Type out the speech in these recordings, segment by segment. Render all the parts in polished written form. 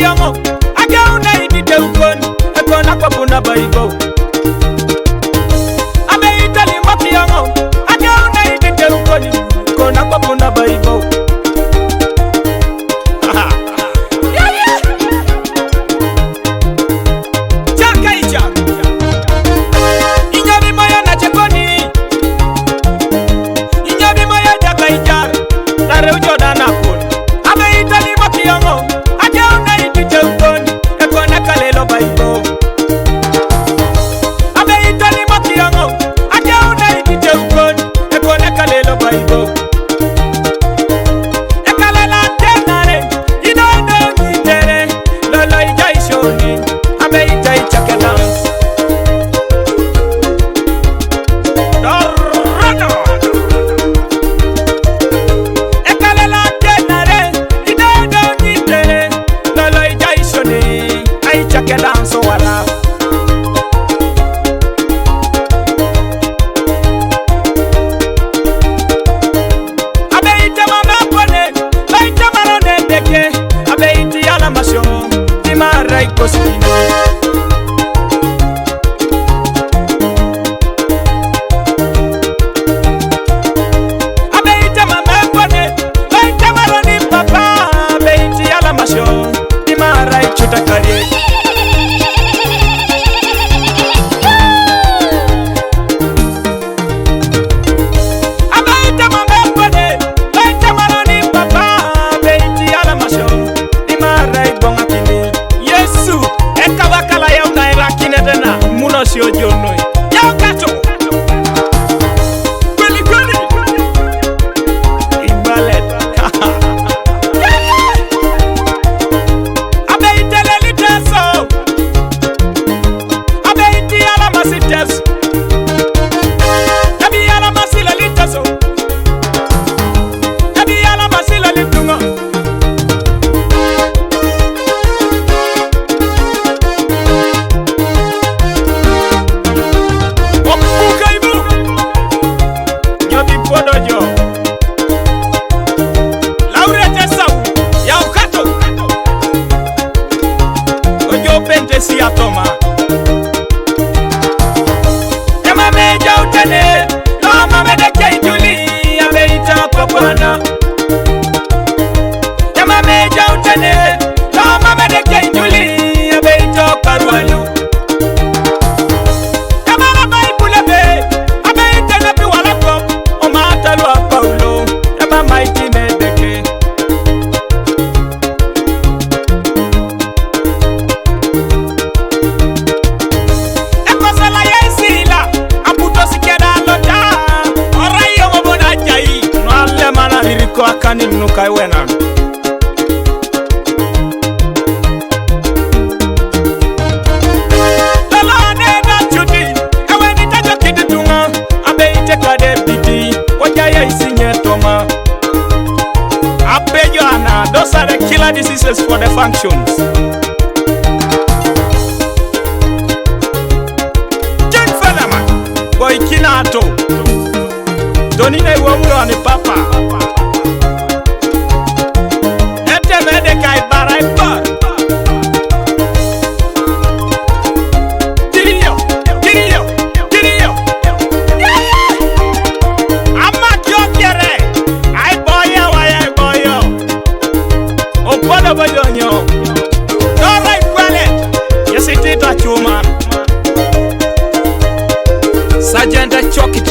makiyongo agauna idite ukoni ekona kwa puna baibo ameitali makiyongo agauna idite ukoni ekona kwa puna baibo Nukai wena lala nena chuti ewe nitajo kiditunga abe ite kade biti wajaya isinye toma abe Joanna. Those are the killer diseases for the functions. Jen Featherman boy kinato donine wongo ni papa Sergeant Chokit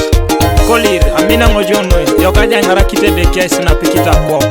Kolir Amina Ngojono yokaja ngara kite de kesi na pikita kwa